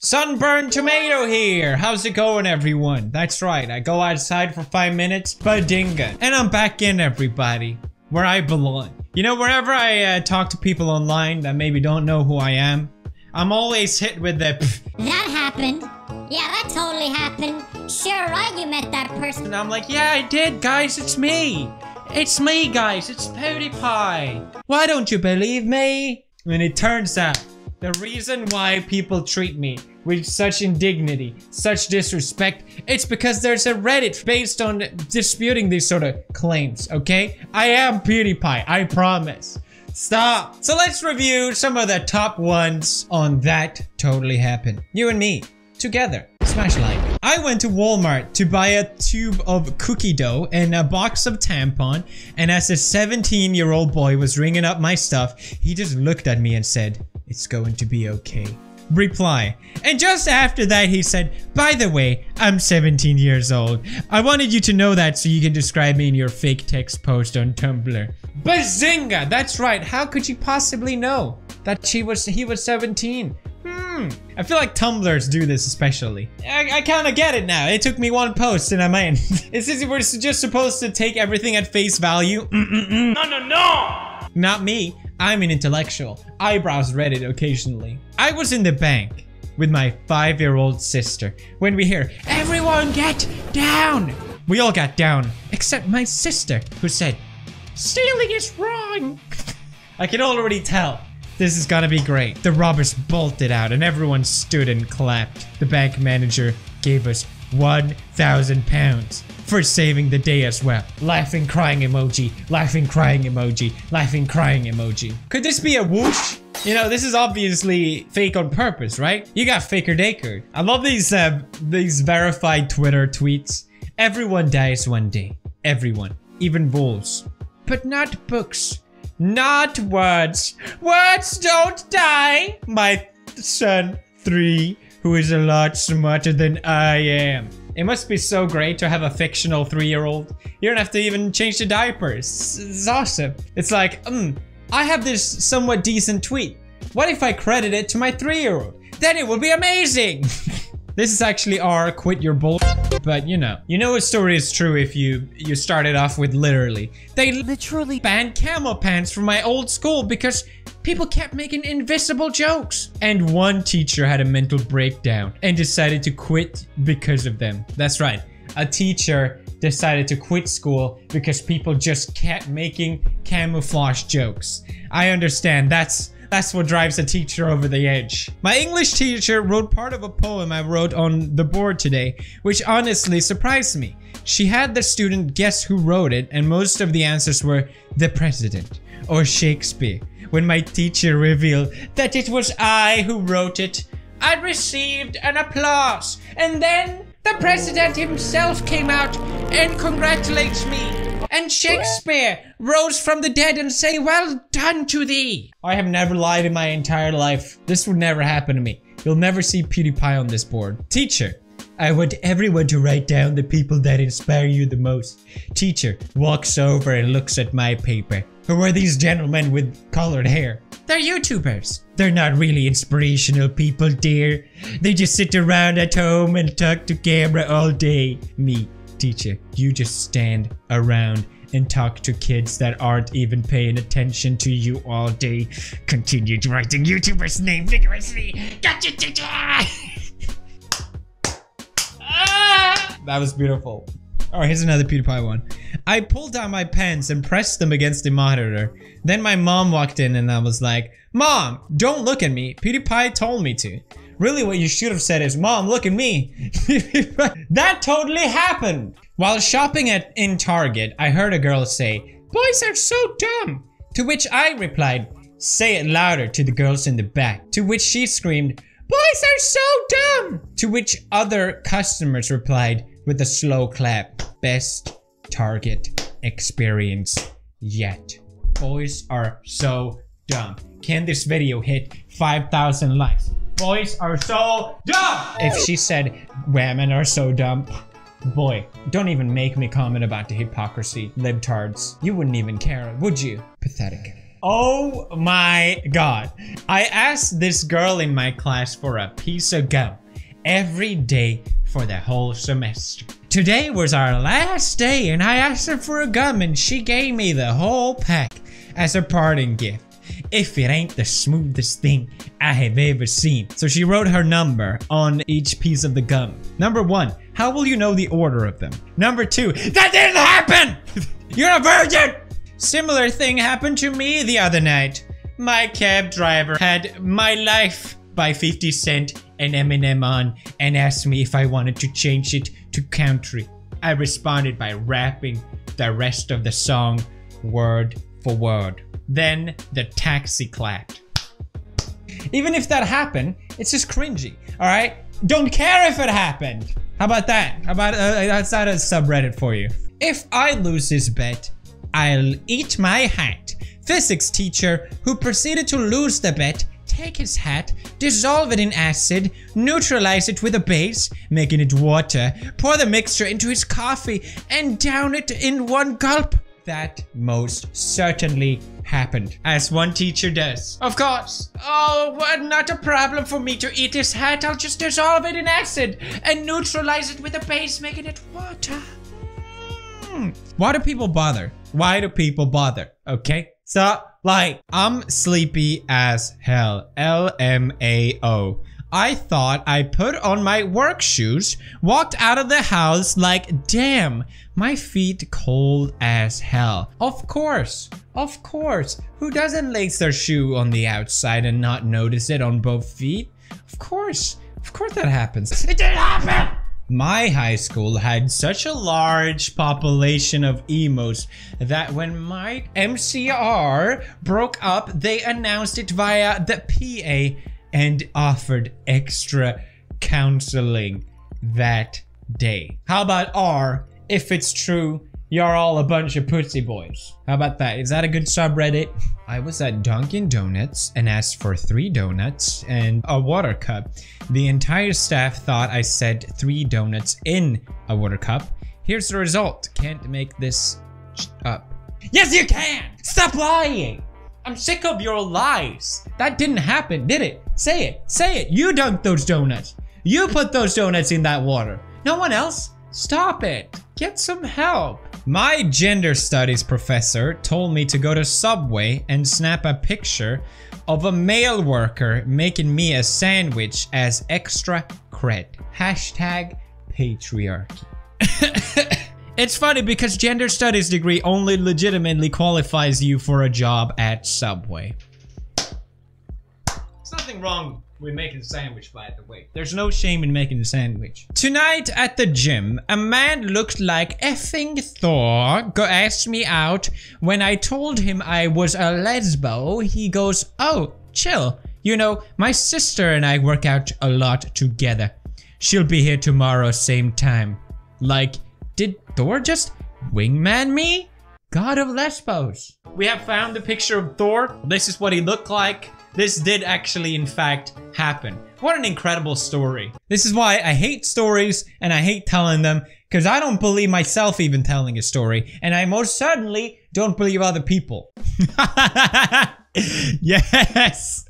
Sunburned tomato here. How's it going, everyone? That's right, I go outside for 5 minutes, badinga, and I'm back in, everybody, where I belong. You know, wherever I talk to people online that maybe don't know who I am, I'm always hit with the That happened. Yeah, that totally happened. Sure, right, you met that person. And I'm like, yeah, I did, guys, it's me. It's me, guys, it's PewDiePie. Why don't you believe me? And it turns out, the reason why people treat me with such indignity, such disrespect, it's because there's a Reddit based on disputing these sort of claims, okay? I am PewDiePie, I promise. Stop. So let's review some of the top ones on That Totally Happened. You and me, together. Smash like. I went to Walmart to buy a tube of cookie dough and a box of tampon, and as a 17-year-old boy was ringing up my stuff, he just looked at me and said, "It's going to be okay." Reply. And just after that he said, "By the way, I'm 17 years old. I wanted you to know that so you can describe me in your fake text post on Tumblr." Bazinga! That's right. How could you possibly know that he was 17? I feel like Tumblrs do this especially. I kind of get it now. It took me one post and I'm in. It's as if we're just supposed to take everything at face value. No! Not me. I'm an intellectual. I browse Reddit occasionally. I was in the bank with my 5-year-old sister when we hear, "Everyone get down!" We all got down, except my sister, who said, "Stealing is wrong." I can already tell. This is gonna be great. The robbers bolted out and everyone stood and clapped. The bank manager gave us £1,000 for saving the day as well. Laughing crying emoji, laughing crying emoji, laughing crying emoji. Could this be a whoosh? You know, this is obviously fake on purpose, right? You got faker daker. I love these verified Twitter tweets. Everyone dies one day. Everyone. Even wolves. But not books. Not words. Words don't die. My son, 3, who is a lot smarter than I am. It must be so great to have a fictional 3-year-old. You don't have to even change the diapers. It's awesome. It's like, I have this somewhat decent tweet. What if I credit it to my 3-year-old? Then it will be amazing. This is actually our quit your bull, but you know a story is true if you started off with literally. They literally banned camel pants from my old school because people kept making invisible jokes. And one teacher had a mental breakdown and decided to quit because of them. That's right, a teacher decided to quit school because people just kept making camouflage jokes. I understand, that's what drives a teacher over the edge. My English teacher wrote part of a poem I wrote on the board today, which honestly surprised me. She had the student guess who wrote it, and most of the answers were the president or Shakespeare. When my teacher revealed that it was I who wrote it, I received an applause, and then the president himself came out and congratulates me. And Shakespeare rose from the dead and say, "Well done to thee." I have never lied in my entire life. This would never happen to me. You'll never see PewDiePie on this board. Teacher, I want everyone to write down the people that inspire you the most. Teacher walks over and looks at my paper. Who are these gentlemen with colored hair? They're YouTubers. They're not really inspirational people, dear. They just sit around at home and talk to camera all day. Me. Teacher, you just stand around and talk to kids that aren't even paying attention to you all day. Continued writing YouTuber's name vigorously. Gotcha, teacher! That was beautiful. Alright, here's another PewDiePie one. I pulled down my pants and pressed them against the monitor. Then my mom walked in and I was like, "Mom, don't look at me. PewDiePie told me to." Really, what you should have said is, "Mom, look at me." That totally happened. While shopping in Target, I heard a girl say, "Boys are so dumb." To which I replied, "Say it louder," to the girls in the back. To which she screamed, "Boys are so dumb." To which other customers replied with a slow clap. Best Target experience yet. Boys are so dumb. Can this video hit 5,000 likes? Boys are so dumb! If she said women are so dumb, boy, don't even make me comment about the hypocrisy, libtards. You wouldn't even care, would you? Pathetic. Oh my god. I asked this girl in my class for a piece of gum every day for the whole semester. Today was our last day and I asked her for a gum and she gave me the whole pack as a parting gift. If it ain't the smoothest thing I have ever seen. So she wrote her number on each piece of the gum. Number 1, how will you know the order of them? Number 2, that didn't happen! You're a virgin! Similar thing happened to me the other night. My cab driver had My Life by 50 Cent and Eminem on and asked me if I wanted to change it to country. I responded by rapping the rest of the song word for word. Then the taxi clapped. Even if that happened, it's just cringy, alright? Don't care if it happened. How about that? How about that's not a subreddit for you. If I lose this bet, I'll eat my hat. Physics teacher who proceeded to lose the bet, take his hat, dissolve it in acid, neutralize it with a base, making it water, pour the mixture into his coffee, and down it in one gulp. That most certainly happened, as one teacher does. Of course. Oh, well, not a problem for me to eat this hat. I'll just dissolve it in acid and neutralize it with a base, making it water. Why do people bother? Why do people bother? Okay? So, like, I'm sleepy as hell. LMAO. I thought I put on my work shoes, walked out of the house like, damn, my feet cold as hell. Of course. Who doesn't lace their shoe on the outside and not notice it on both feet? Of course that happens. It didn't happen! My high school had such a large population of emos that when my MCR broke up, they announced it via the PA and offered extra counseling that day. How about R, if it's true, you're all a bunch of pussy boys. How about that? Is that a good subreddit? I was at Dunkin' Donuts and asked for 3 donuts and a water cup. The entire staff thought I said 3 donuts in a water cup. Here's the result. Can't make this up. Yes, you can! Stop lying! I'm sick of your lies. That didn't happen, did it? Say it. Say it. You dunked those donuts. You put those donuts in that water. No one else? Stop it. Get some help. My gender studies professor told me to go to Subway and snap a picture of a male worker making me a sandwich as extra cred. Hashtag patriarchy. It's funny because gender studies degree only legitimately qualifies you for a job at Subway. There's nothing wrong with making a sandwich, by the way. There's no shame in making a sandwich. Tonight at the gym, a man looked like effing Thor asked me out. When I told him I was a lesbo, he goes, oh, chill. You know, my sister and I work out a lot together. She'll be here tomorrow, same time. Like, did Thor just wingman me? God of Lesbos. We have found the picture of Thor. This is what he looked like. This did actually, in fact, happen. What an incredible story. This is why I hate stories and I hate telling them, because I don't believe myself even telling a story, and I most certainly don't believe other people. Yes!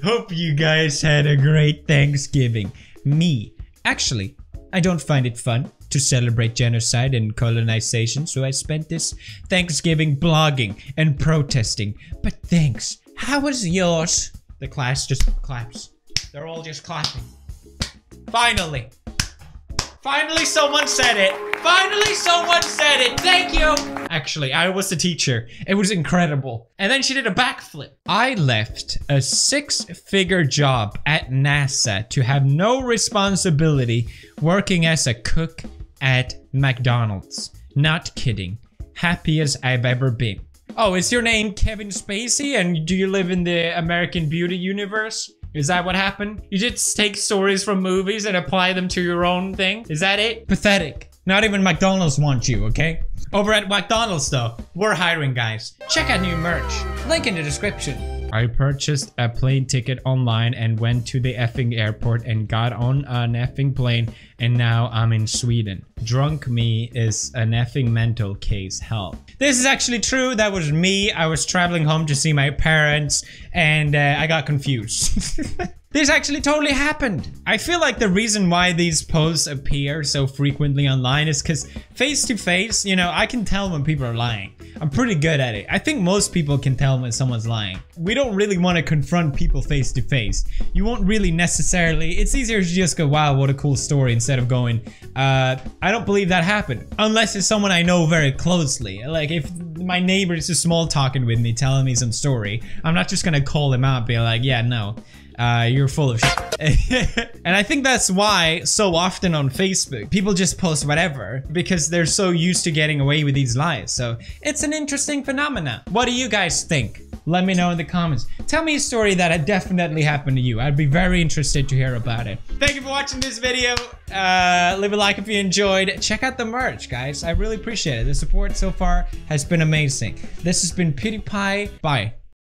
Hope you guys had a great Thanksgiving. Me. Actually, I don't find it fun to celebrate genocide and colonization, so I spent this Thanksgiving blogging and protesting. But thanks. How was yours? The class just claps. They're all just clapping. Finally. Finally someone said it. Finally someone said it. Thank you. Actually, I was the teacher. It was incredible. And then she did a backflip. I left a 6-figure job at NASA to have no responsibility working as a cook at McDonald's. Not kidding. Happy as I've ever been. Oh, is your name Kevin Spacey and do you live in the American Beauty universe? Is that what happened? You just take stories from movies and apply them to your own thing? Is that it? Pathetic. Not even McDonald's wants you, okay? Over at McDonald's though, we're hiring guys. Check out new merch. Link in the description. I purchased a plane ticket online and went to the effing airport and got on an effing plane and now I'm in Sweden. Drunk me is an effing mental case. Help. This is actually true. That was me. I was traveling home to see my parents and I got confused. This actually totally happened. I feel like the reason why these posts appear so frequently online is because face to face, you know, I can tell when people are lying. I'm pretty good at it. I think most people can tell when someone's lying. We don't really want to confront people face to face. You won't really necessarily, it's easier to just go, wow, what a cool story, instead of going, I don't believe that happened. Unless it's someone I know very closely. Like if my neighbor is just small talking with me, telling me some story, I'm not just gonna call him out and be like, yeah, no. You're full of shit. And I think that's why so often on Facebook, people just post whatever because they're so used to getting away with these lies. So it's an interesting phenomenon. What do you guys think? Let me know in the comments. Tell me a story that definitely happened to you. I'd be very interested to hear about it. Thank you for watching this video. Leave a like if you enjoyed. Check out the merch, guys. I really appreciate it. The support so far has been amazing. This has been PewDiePie. Bye.